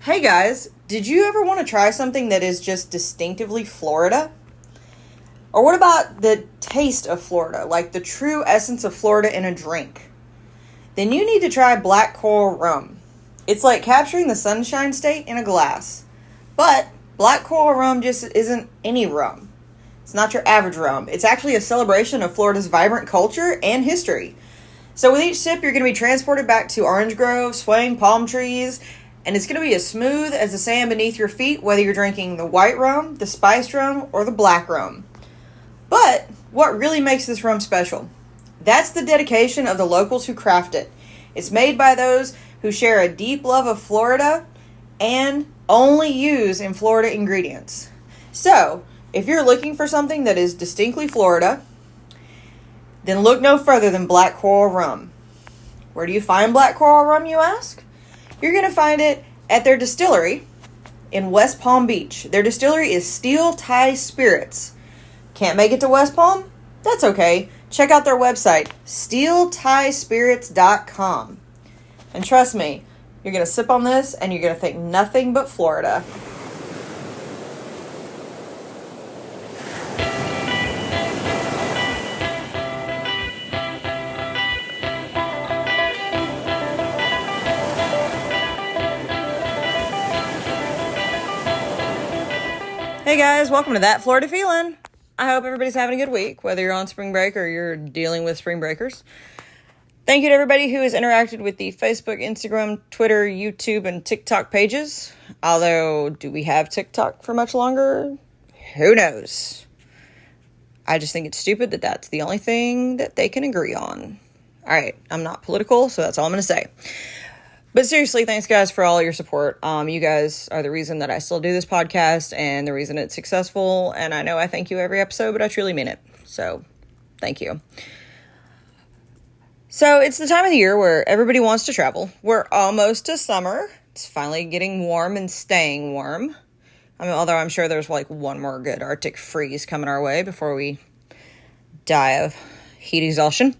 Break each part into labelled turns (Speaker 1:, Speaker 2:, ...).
Speaker 1: Hey guys, did you ever want to try something that is just distinctively Florida? Or what about the taste of Florida, like the true essence of Florida in a drink? Then you need to try black coral rum. It's like capturing the Sunshine State in a glass. But black coral rum just isn't any rum. It's not your average rum. It's actually a celebration of Florida's vibrant culture and history. So with each sip, you're going to be transported back to orange groves, swaying palm trees, and it's going to be as smooth as the sand beneath your feet, whether you're drinking the white rum, the spiced rum, or the black rum. But what really makes this rum special? That's the dedication of the locals who craft it. It's made by those who share a deep love of Florida and only use in Florida ingredients. So, if you're looking for something that is distinctly Florida, then look no further than black coral rum. Where do you find black coral rum, you ask? You're going to find it at their distillery in West Palm Beach. Their distillery is Steel Tie Spirits. Can't make it to West Palm? That's okay. Check out their website, steeltiespirits.com. And trust me, you're going to sip on this and you're going to think nothing but Florida. Hey guys, welcome to That Florida Feeling. I hope everybody's having a good week, whether you're on spring break or you're dealing with spring breakers. Thank you to everybody who has interacted with the Facebook, Instagram, Twitter, YouTube, and TikTok pages. Although, do we have TikTok for much longer? Who knows? I just think it's stupid that that's the only thing that they can agree on. All right, I'm not political, so that's all I'm going to say. But seriously, thanks guys for all your support. You guys are the reason that I still do this podcast and the reason it's successful. And I know I thank you every episode, but I truly mean it. So thank you. So it's the time of the year where everybody wants to travel. We're almost to summer. It's finally getting warm and staying warm. I mean, although I'm sure there's like one more good Arctic freeze coming our way before we die of heat exhaustion.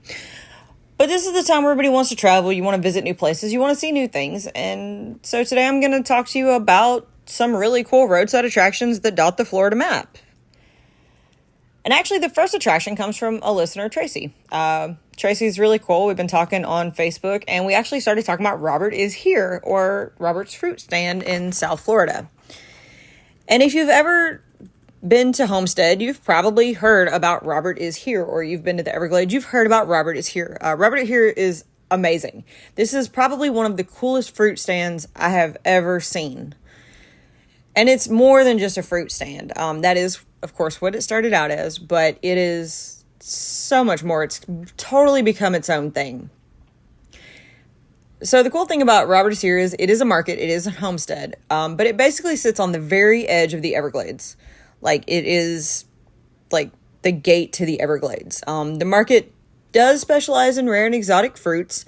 Speaker 1: But this is the time where everybody wants to travel. You want to visit new places. You want to see new things. And so today I'm going to talk to you about some really cool roadside attractions that dot the Florida map. And actually, the first attraction comes from a listener, Tracy. Tracy's really cool. We've been talking on Facebook, and we actually started talking about Robert is Here, or Robert's Fruit Stand in South Florida. And if you've ever been to Homestead, you've probably heard about Robert is Here, or you've been to the Everglades, you've heard about Robert is Here. Robert Here is amazing. This is probably one of the coolest fruit stands I have ever seen. And it's more than just a fruit stand. That is, of course, what it started out as, but it is so much more. It's totally become its own thing. So the cool thing about Robert is Here is it is a market, it is a homestead, but it basically sits on the very edge of the Everglades. Like, it is, like, the gate to the Everglades. The market does specialize in rare and exotic fruits,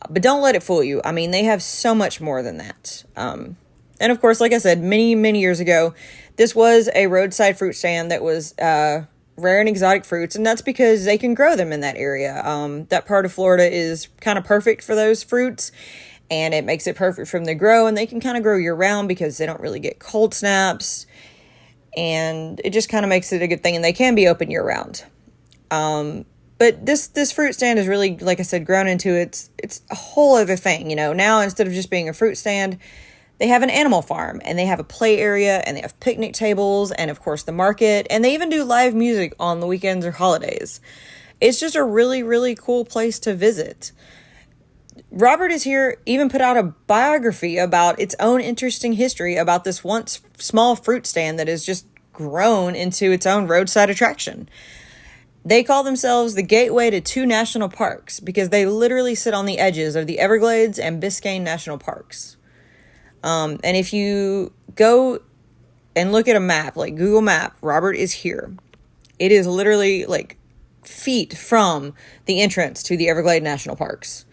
Speaker 1: but don't let it fool you. I mean, they have so much more than that. And, of course, like I said, many, many years ago, this was a roadside fruit stand that was rare and exotic fruits, and that's because they can grow them in that area. That part of Florida is kind of perfect for those fruits, and it makes it perfect for them to grow, and they can kind of grow year-round because they don't really get cold snaps. And it just kind of makes it a good thing. And they can be open year round. But this fruit stand is really, like I said, grown into it's a whole other thing. You know, now instead of just being a fruit stand, they have an animal farm and they have a play area and they have picnic tables and of course the market. And they even do live music on the weekends or holidays. It's just a really, really cool place to visit. Robert is Here even put out a biography about its own interesting history about this once small fruit stand that has just grown into its own roadside attraction. They call themselves the gateway to 2 national parks because they literally sit on the edges of the Everglades and Biscayne National Parks. And if you go and look at a map, like Google Map, Robert is Here. It is literally like feet from the entrance to the Everglades National Parks.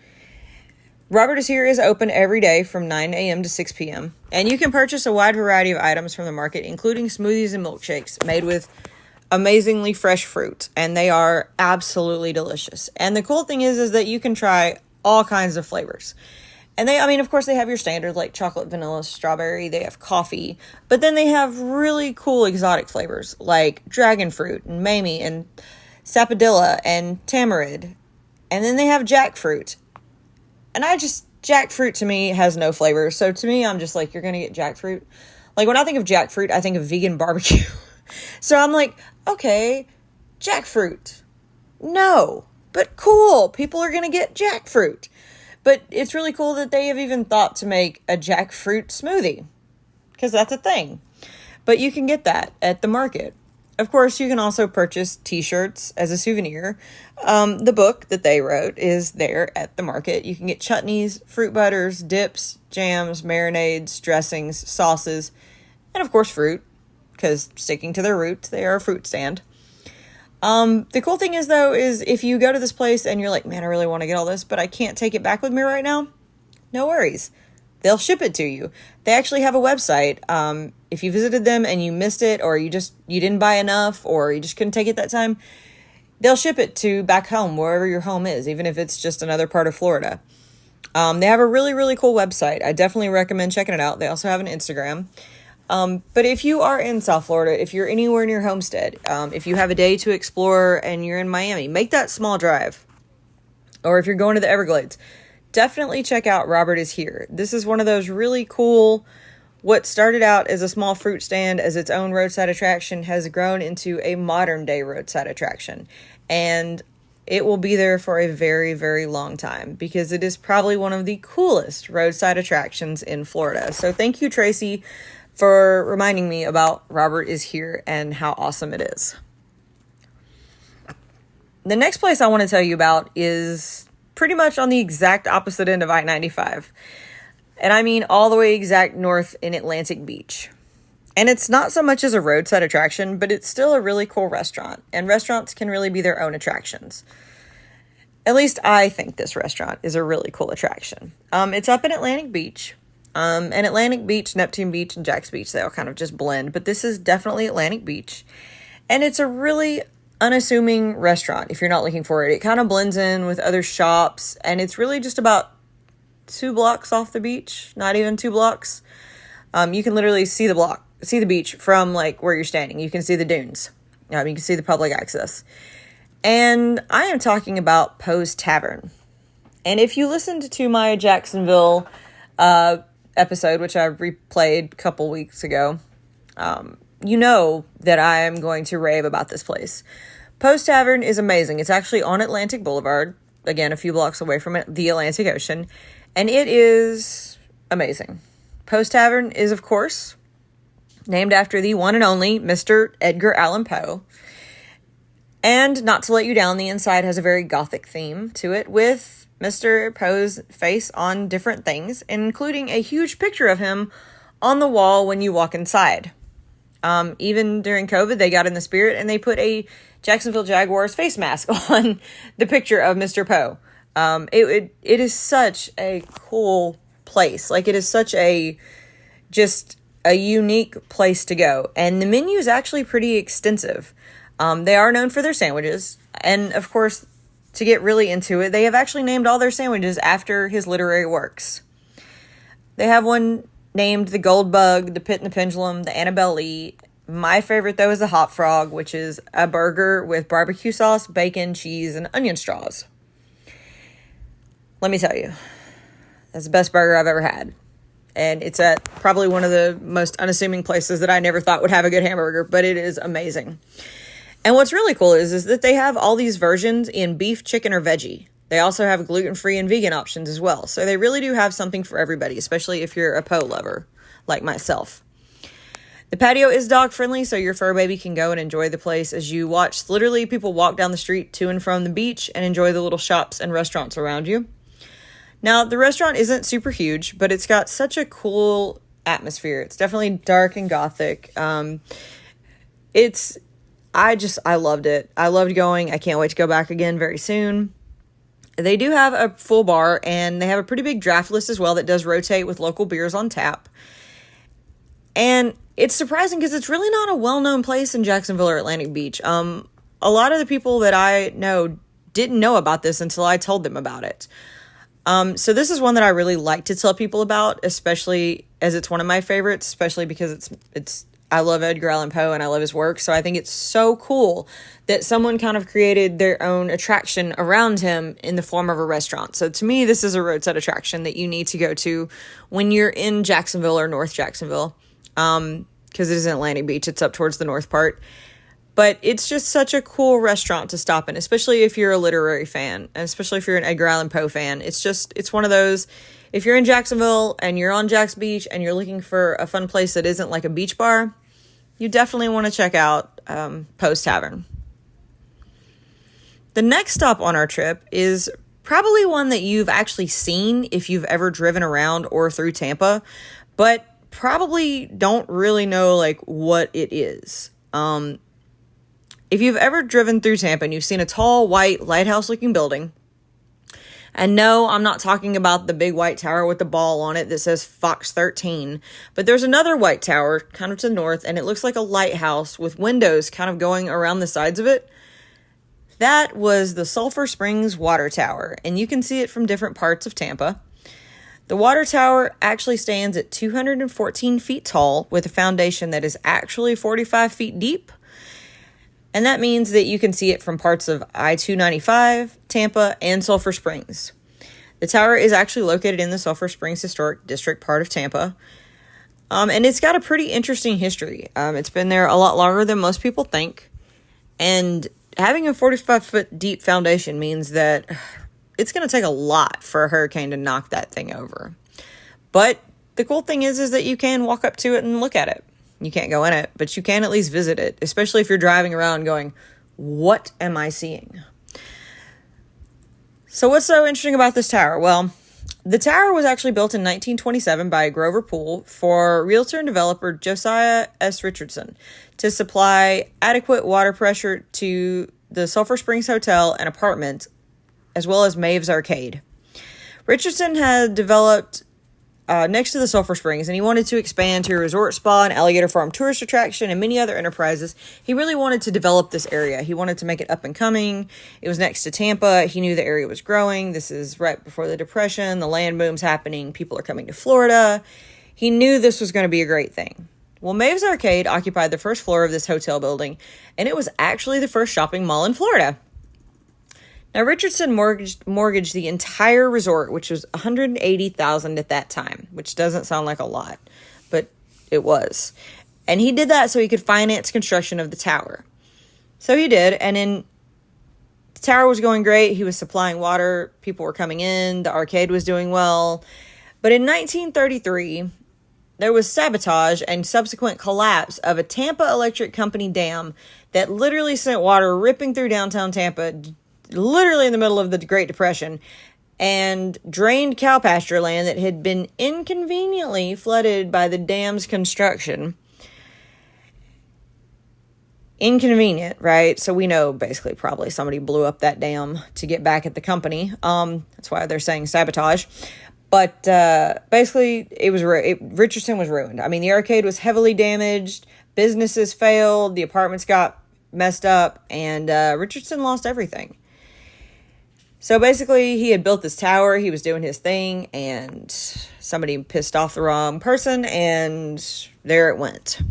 Speaker 1: Robert is Here is open every day from 9 a.m. to 6 p.m. And you can purchase a wide variety of items from the market, including smoothies and milkshakes made with amazingly fresh fruit. And they are absolutely delicious. And the cool thing is that you can try all kinds of flavors. And I mean, of course, they have your standard like chocolate, vanilla, strawberry. They have coffee. But then they have really cool exotic flavors like dragon fruit and mamey and sapodilla and tamarind. And then they have jackfruit. And jackfruit to me has no flavor. So to me, I'm just like, you're going to get jackfruit. Like when I think of jackfruit, I think of vegan barbecue. So I'm like, okay, jackfruit. No, but cool. People are going to get jackfruit. But it's really cool that they have even thought to make a jackfruit smoothie, because that's a thing. But you can get that at the market. Of course, you can also purchase t-shirts as a souvenir. The book that they wrote is there at the market. You can get chutneys, fruit butters, dips, jams, marinades, dressings, sauces, and of course fruit, because sticking to their roots, they are a fruit stand. The cool thing is, though, is if you go to this place and you're like, man, I really want to get all this, but I can't take it back with me right now. No worries. They'll ship it to you. They actually have a website. If you visited them and you missed it, or you didn't buy enough, or you just couldn't take it that time, they'll ship it to back home, wherever your home is, even if it's just another part of Florida. They have a really, really cool website. I definitely recommend checking it out. They also have an Instagram. But if you are in South Florida, if you're anywhere near Homestead, if you have a day to explore and you're in Miami, make that small drive. Or if you're going to the Everglades, definitely check out Robert is Here. This is one of those really cool, what started out as a small fruit stand as its own roadside attraction has grown into a modern day roadside attraction. And it will be there for a very, very long time because it is probably one of the coolest roadside attractions in Florida. So thank you, Tracy, for reminding me about Robert is Here and how awesome it is. The next place I want to tell you about is pretty much on the exact opposite end of I-95. And I mean all the way exact north in Atlantic Beach. And it's not so much as a roadside attraction, but it's still a really cool restaurant. And restaurants can really be their own attractions. At least I think this restaurant is a really cool attraction. It's up in Atlantic Beach. And Atlantic Beach, Neptune Beach, and Jack's Beach, they all kind of just blend. But this is definitely Atlantic Beach. And it's a really unassuming restaurant if you're not looking for it. It kind of blends in with other shops. And it's really just about 2 blocks off the beach. Not even 2 blocks. You can literally see the beach from like where you're standing. You can see the dunes. You can see the public access. And I am talking about Poe's Tavern. And if you listened to my Jacksonville episode, which I replayed a couple weeks ago, you know that I am going to rave about this place. Poe's Tavern is amazing. It's actually on Atlantic Boulevard, again, a few blocks away from the Atlantic Ocean, and it is amazing. Poe's Tavern is, of course, named after the one and only Mr. Edgar Allan Poe. And not to let you down, the inside has a very gothic theme to it, with Mr. Poe's face on different things, including a huge picture of him on the wall when you walk inside. Even during COVID, they got in the spirit and they put a Jacksonville Jaguars face mask on the picture of Mr. Poe. It is such a cool place. Like, it is such just a unique place to go. And the menu is actually pretty extensive. They are known for their sandwiches. And of course, to get really into it, they have actually named all their sandwiches after his literary works. They have one named the Gold Bug, the Pit and the Pendulum, the Annabelle Lee. My favorite, though, is the Hot Frog, which is a burger with barbecue sauce, bacon, cheese, and onion straws. Let me tell you, that's the best burger I've ever had. And it's at probably one of the most unassuming places that I never thought would have a good hamburger, but it is amazing. And what's really cool is that they have all these versions in beef, chicken, or veggie. They also have gluten-free and vegan options as well. So they really do have something for everybody, especially if you're a Poe lover like myself. The patio is dog-friendly, so your fur baby can go and enjoy the place as you watch literally people walk down the street to and from the beach and enjoy the little shops and restaurants around you. Now, the restaurant isn't super huge, but it's got such a cool atmosphere. It's definitely dark and gothic. I loved it. I loved going. I can't wait to go back again very soon. They do have a full bar, and they have a pretty big draft list as well that does rotate with local beers on tap. And it's surprising because it's really not a well-known place in Jacksonville or Atlantic Beach. A lot of the people that I know didn't know about this until I told them about it. So this is one that I really like to tell people about, especially as it's one of my favorites, especially because I love Edgar Allan Poe and I love his work. So I think it's so cool that someone kind of created their own attraction around him in the form of a restaurant. So to me, this is a roadside attraction that you need to go to when you're in Jacksonville or North Jacksonville. Because it is in Atlantic Beach. It's up towards the north part. But it's just such a cool restaurant to stop in, especially if you're a literary fan, and especially if you're an Edgar Allan Poe fan. It's one of those, if you're in Jacksonville and you're on Jack's Beach and you're looking for a fun place that isn't like a beach bar, you definitely want to check out Poe's Tavern. The next stop on our trip is probably one that you've actually seen if you've ever driven around or through Tampa, but probably don't really know like what it is. If you've ever driven through Tampa and you've seen a tall, white, lighthouse-looking building, and no, I'm not talking about the big white tower with the ball on it that says Fox 13, but there's another white tower kind of to the north, and it looks like a lighthouse with windows kind of going around the sides of it. That was the Sulphur Springs Water Tower, and you can see it from different parts of Tampa. The water tower actually stands at 214 feet tall with a foundation that is actually 45 feet deep. And that means that you can see it from parts of I-295, Tampa, and Sulphur Springs. The tower is actually located in the Sulphur Springs Historic District part of Tampa. And it's got a pretty interesting history. It's been there a lot longer than most people think. And having a 45-foot deep foundation means that it's going to take a lot for a hurricane to knock that thing over. But the cool thing is that you can walk up to it and look at it. You can't go in it, but you can at least visit it, especially if you're driving around going, what am I seeing? So what's so interesting about this tower? Well, the tower was actually built in 1927 by Grover Poole for realtor and developer Josiah S. Richardson to supply adequate water pressure to the Sulphur Springs Hotel and apartments, as well as Maeve's Arcade. Richardson had developed next to the Sulphur Springs, and he wanted to expand to a resort spa and alligator farm tourist attraction and many other enterprises. He really wanted to develop this area. He wanted to make it up and coming. It was next to Tampa. He knew the area was growing. This is right before the Depression. The land boom's happening. People are coming to Florida. He knew this was going to be a great thing. Well, Maeve's Arcade occupied the first floor of this hotel building, and it was actually the first shopping mall in Florida. Now, Richardson mortgaged the entire resort, which was $180,000 at that time, which doesn't sound like a lot, but it was. And he did that so he could finance construction of the tower. So he did, and then the tower was going great. He was supplying water. People were coming in. The arcade was doing well. But in 1933, there was sabotage and subsequent collapse of a Tampa Electric Company dam that literally sent water ripping through downtown Tampa, literally in the middle of the Great Depression, and drained cow pasture land that had been inconveniently flooded by the dam's construction. Inconvenient, right? So we know basically probably somebody blew up that dam to get back at the company. That's why they're saying sabotage. But basically, Richardson was ruined. I mean, the arcade was heavily damaged, businesses failed, the apartments got messed up, and Richardson lost everything. So basically, he had built this tower, he was doing his thing, and somebody pissed off the wrong person, and there it went.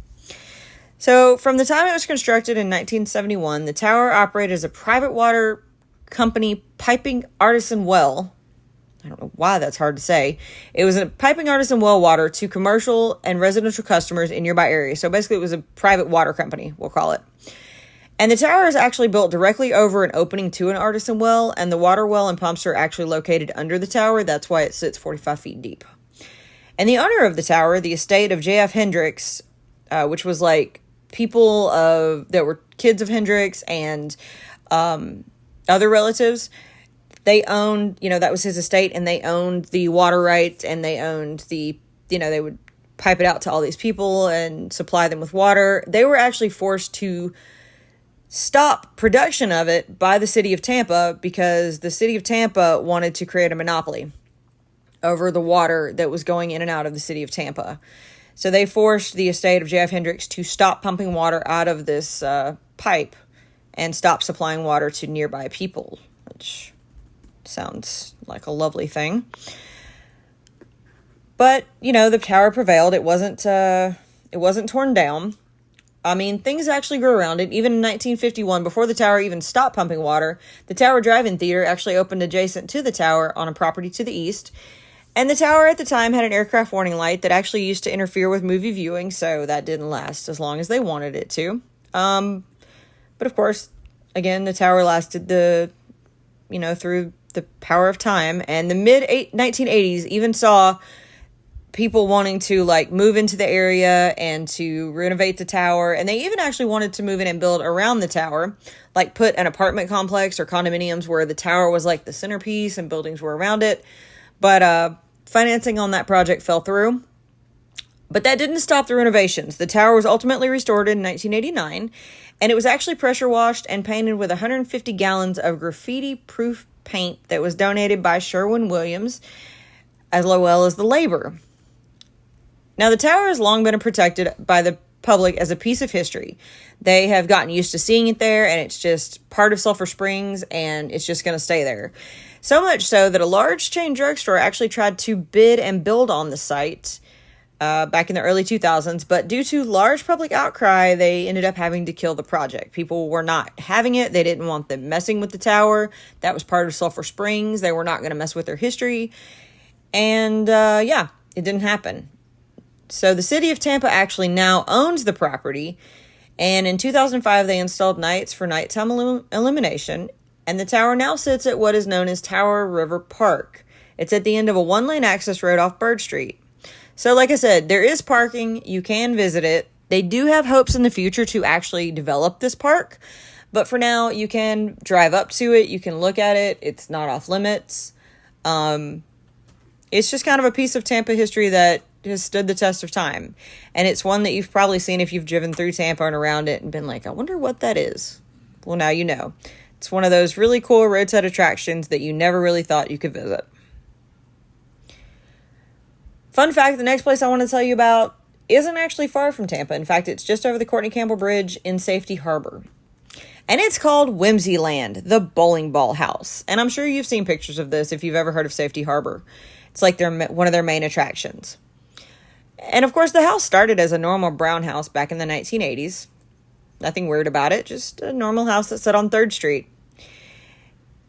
Speaker 1: So from the time it was constructed in 1971, the tower operated as a private water company piping artisan well. I don't know why that's hard to say. It was a piping artisan well water to commercial and residential customers in nearby areas. So basically, it was a private water company, we'll call it. And the tower is actually built directly over an opening to an artisan well, and the water well and pumps are actually located under the tower. That's why it sits 45 feet deep. And the owner of the tower, the estate of J.F. Hendricks, which was like people that were kids of Hendricks and other relatives, they owned, that was his estate, and they owned the water rights, and they owned they would pipe it out to all these people and supply them with water. They were actually forced to stop production of it by the city of Tampa because the city of Tampa wanted to create a monopoly over the water that was going in and out of the city of Tampa. So they forced the estate of J.F. Hendricks to stop pumping water out of this pipe and stop supplying water to nearby people, which Sounds like a lovely thing. But, the tower prevailed. It wasn't torn down. I mean, things actually grew around it. Even in 1951, before the tower even stopped pumping water, the Tower Drive-In Theater actually opened adjacent to the tower on a property to the east. And the tower at the time had an aircraft warning light that actually used to interfere with movie viewing, so that didn't last as long as they wanted it to. But of course, again, the tower lasted through the power of time, and the mid-1980s even saw people wanting to move into the area and to renovate the tower, and they even actually wanted to move in and build around the tower, put an apartment complex or condominiums where the tower was the centerpiece and buildings were around it. But financing on that project fell through. But that didn't stop the renovations. The tower was ultimately restored in 1989, and it was actually pressure washed and painted with 150 gallons of graffiti-proof paint that was donated by Sherwin-Williams, as well as the labor. Now, the tower has long been protected by the public as a piece of history. They have gotten used to seeing it there, and it's just part of Sulphur Springs, and it's just going to stay there. So much so that a large chain drugstore actually tried to bid and build on the site back in the early 2000s, but due to large public outcry, they ended up having to kill the project. People were not having it. They didn't want them messing with the tower. That was part of Sulphur Springs. They were not going to mess with their history. And it didn't happen. So the city of Tampa actually now owns the property, and in 2005 they installed lights for nighttime illumination, and the tower now sits at what is known as Tower River Park. It's at the end of a one-lane access road off Bird Street. So like I said, there is parking. You can visit it. They do have hopes in the future to actually develop this park, but for now you can drive up to it. You can look at it. It's not off limits. It's just kind of a piece of Tampa history that has stood the test of time. And it's one that you've probably seen if you've driven through Tampa and around it and been like, I wonder what that is. Well, now you know. It's one of those really cool roadside attractions that you never really thought you could visit. Fun fact, the next place I want to tell you about isn't actually far from Tampa. In fact, it's just over the Courtney Campbell Bridge in Safety Harbor. And it's called Whimsyland, the bowling ball house. And I'm sure you've seen pictures of this if you've ever heard of Safety Harbor. It's one of their main attractions. And of course, the house started as a normal brown house back in the 1980s. Nothing weird about it, just a normal house that sat on 3rd Street.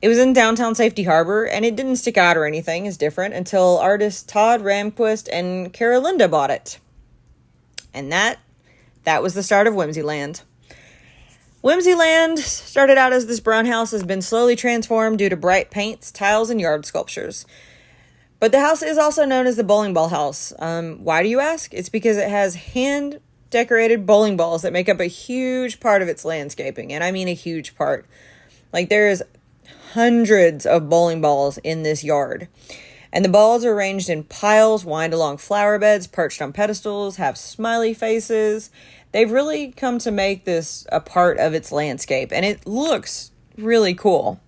Speaker 1: It was in downtown Safety Harbor, and it didn't stick out or anything as different until artists Todd Ramquist and Carolinda bought it. And that was the start of Whimsyland. Whimsyland started out as this brown house, has been slowly transformed due to bright paints, tiles, and yard sculptures. But the house is also known as the bowling ball house. Why do you ask? It's because it has hand-decorated bowling balls that make up a huge part of its landscaping. And I mean a huge part. There's hundreds of bowling balls in this yard. And the balls are arranged in piles, wind along flower beds, perched on pedestals, have smiley faces. They've really come to make this a part of its landscape. And it looks really cool.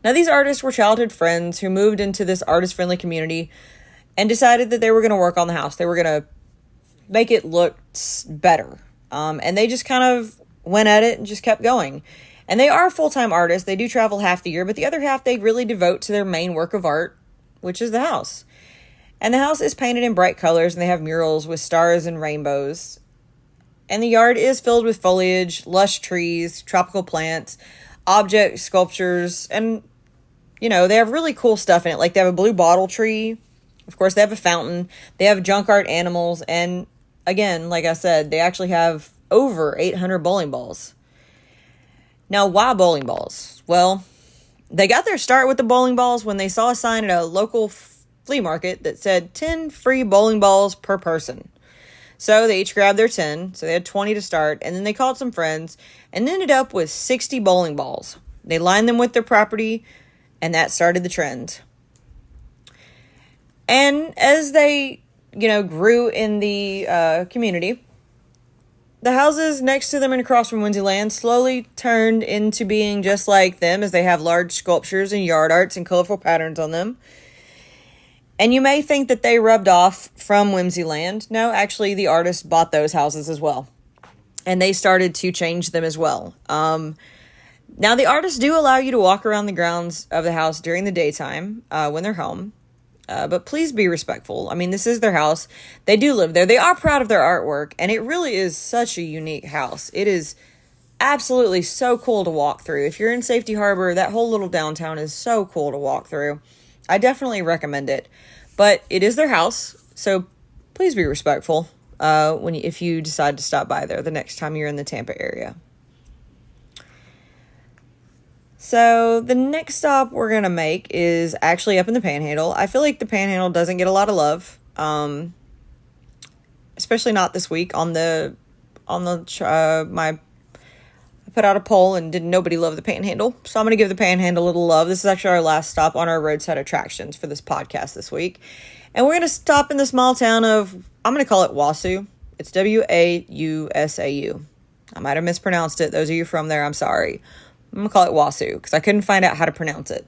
Speaker 1: Now, these artists were childhood friends who moved into this artist-friendly community and decided that they were going to work on the house. They were going to make it look better. And they just kind of went at it and just kept going. And they are full-time artists. They do travel half the year, but the other half they really devote to their main work of art, which is the house. And the house is painted in bright colors, and they have murals with stars and rainbows. And the yard is filled with foliage, lush trees, tropical plants, object sculptures, and they have really cool stuff in it. They have a blue bottle tree. Of course, they have a fountain. They have junk art animals. And again, like I said, they actually have over 800 bowling balls. Now, why bowling balls? Well, they got their start with the bowling balls when they saw a sign at a local flea market that said 10 free bowling balls per person. So they each grabbed their 10. So they had 20 to start. And then they called some friends and ended up with 60 bowling balls. They lined them with their property, and that started the trend. And as they, grew in the community, the houses next to them and across from Whimsyland slowly turned into being just like them, as they have large sculptures and yard arts and colorful patterns on them. And you may think that they rubbed off from Whimsyland. No, actually, the artists bought those houses as well. And they started to change them as well. Now, the artists do allow you to walk around the grounds of the house during the daytime when they're home. But please be respectful. I mean, this is their house. They do live there. They are proud of their artwork, and it really is such a unique house. It is absolutely so cool to walk through. If you're in Safety Harbor, that whole little downtown is so cool to walk through. I definitely recommend it. But it is their house, so please be respectful if you decide to stop by there the next time you're in the Tampa area. So the next stop we're going to make is actually up in the Panhandle. I feel like the Panhandle doesn't get a lot of love, especially not this week. I put out a poll and nobody loved the Panhandle. So I'm going to give the Panhandle a little love. This is actually our last stop on our roadside attractions for this podcast this week. And we're going to stop in the small town of, I'm going to call it Wausau. It's Wausau. I might have mispronounced it. Those of you from there, I'm sorry. I'm going to call it Wausau because I couldn't find out how to pronounce it.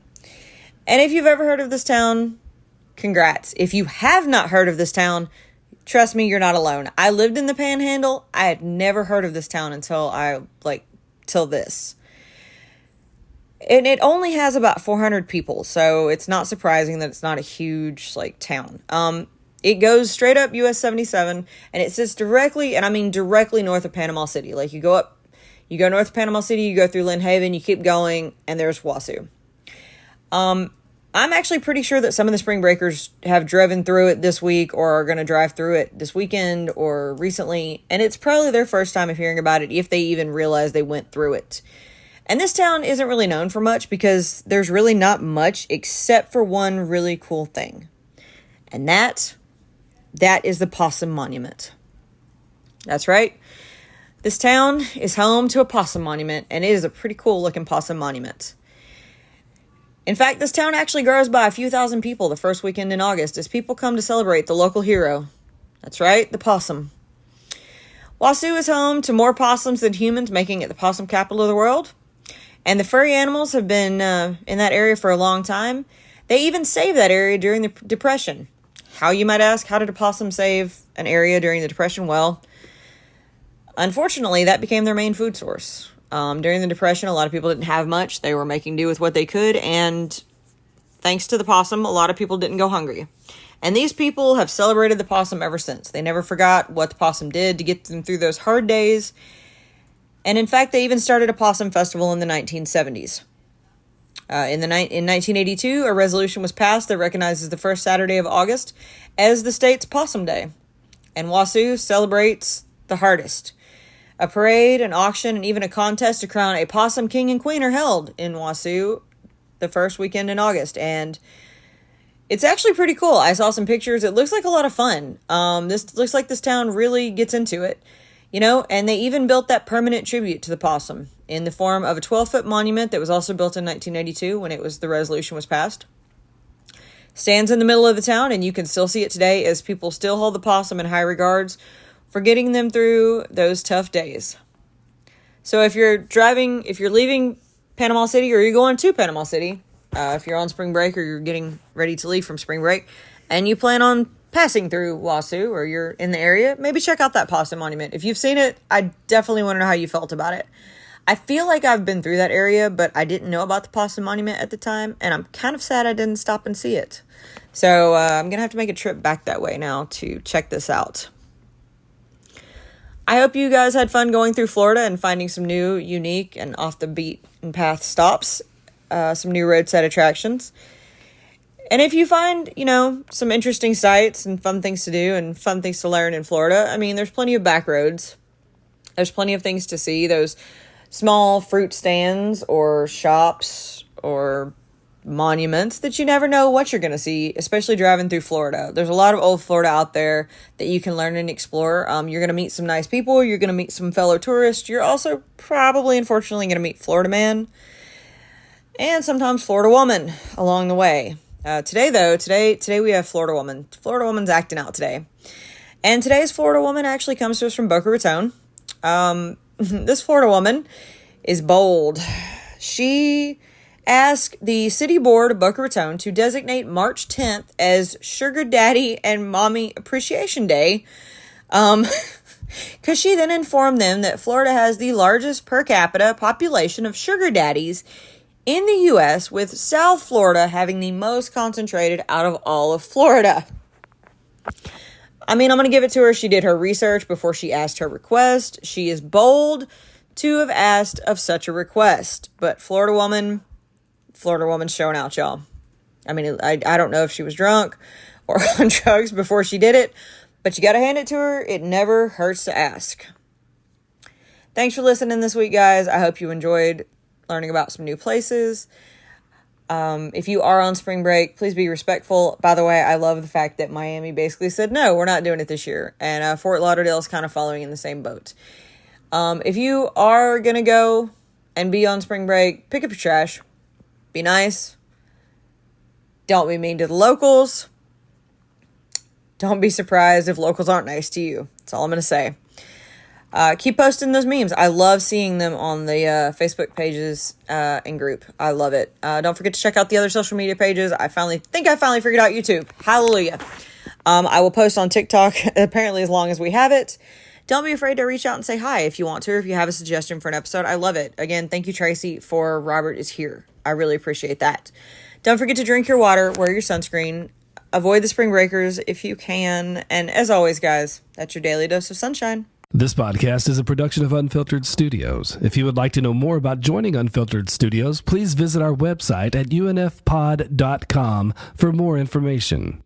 Speaker 1: And if you've ever heard of this town, congrats. If you have not heard of this town, trust me, you're not alone. I lived in the Panhandle. I had never heard of this town until till this. And it only has about 400 people, so it's not surprising that it's not a huge town. It goes straight up US 77, and it sits directly, and I mean directly north of Panama City. You go north of Panama City, you go through Lynn Haven, you keep going, and there's Wausau. I'm actually pretty sure that some of the spring breakers have driven through it this week or are going to drive through it this weekend or recently, and it's probably their first time of hearing about it if they even realize they went through it. And this town isn't really known for much because there's really not much except for one really cool thing. And that is the Possum Monument. That's right. This town is home to a possum monument, and it is a pretty cool looking possum monument. In fact, this town actually grows by a few thousand people the first weekend in August as people come to celebrate the local hero. That's right, the possum. Wausau is home to more possums than humans, making it the possum capital of the world. And the furry animals have been in that area for a long time. They even saved that area during the Depression. How, you might ask? How did a possum save an area during the Depression? Well, unfortunately, that became their main food source. During the Depression, a lot of people didn't have much. They were making do with what they could, and thanks to the possum, a lot of people didn't go hungry. And these people have celebrated the possum ever since. They never forgot what the possum did to get them through those hard days. And in fact, they even started a possum festival in the 1970s. In 1982, a resolution was passed that recognizes the first Saturday of August as the state's Possum Day. And Wausau celebrates the hardest. A parade, an auction, and even a contest to crown a possum king and queen are held in Wausau the first weekend in August. And it's actually pretty cool. I saw some pictures. It looks like a lot of fun. This looks like this town really gets into it. And they even built that permanent tribute to the possum in the form of a 12-foot monument that was also built in 1992 when the resolution was passed. Stands in the middle of the town, and you can still see it today as people still hold the possum in high regards for getting them through those tough days. So if you're leaving Panama City or you're going to Panama City, if you're on spring break or you're getting ready to leave from spring break, and you plan on passing through Wausau or you're in the area, maybe check out that possum monument. If you've seen it, I definitely want to know how you felt about it. I feel like I've been through that area, but I didn't know about the possum monument at the time, and I'm kind of sad I didn't stop and see it. So I'm going to have to make a trip back that way now to check this out. I hope you guys had fun going through Florida and finding some new, unique, and off the beaten path stops, some new roadside attractions. And if you find, some interesting sights and fun things to do and fun things to learn in Florida, there's plenty of back roads. There's plenty of things to see. Those small fruit stands or shops or monuments that you never know what you're going to see, especially driving through Florida. There's a lot of old Florida out there that you can learn and explore. You're going to meet some nice people. You're going to meet some fellow tourists. You're also probably, unfortunately, going to meet Florida man and sometimes Florida woman along the way. Today we have Florida woman. Florida woman's acting out today. And today's Florida woman actually comes to us from Boca Raton. This Florida woman is bold. She asked the city board of Boca Raton to designate March 10th as Sugar Daddy and Mommy Appreciation Day. Because she then informed them that Florida has the largest per capita population of sugar daddies in the U.S., with South Florida having the most concentrated out of all of Florida. I mean, I'm going to give it to her. She did her research before she asked her request. She is bold to have asked of such a request. But Florida woman's showing out, y'all. I mean, I don't know if she was drunk or on drugs before she did it, but you got to hand it to her. It never hurts to ask. Thanks for listening this week, guys. I hope you enjoyed learning about some new places. If you are on spring break, please be respectful. By the way, I love the fact that Miami basically said, no, we're not doing it this year. And Fort Lauderdale is kind of following in the same boat. If you are going to go and be on spring break, pick up your trash. Be nice. Don't be mean to the locals. Don't be surprised if locals aren't nice to you. That's all I'm going to say. Keep posting those memes. I love seeing them on the Facebook pages and group. I love it. Don't forget to check out the other social media pages. I finally figured out YouTube. Hallelujah. I will post on TikTok apparently as long as we have it. Don't be afraid to reach out and say hi if you want to, or if you have a suggestion for an episode. I love it. Again, thank you, Tracy, for Robert is Here. I really appreciate that. Don't forget to drink your water, wear your sunscreen, avoid the spring breakers if you can. And as always, guys, that's your daily dose of sunshine.
Speaker 2: This podcast is a production of Unfiltered Studios. If you would like to know more about joining Unfiltered Studios, please visit our website at unfpod.com for more information.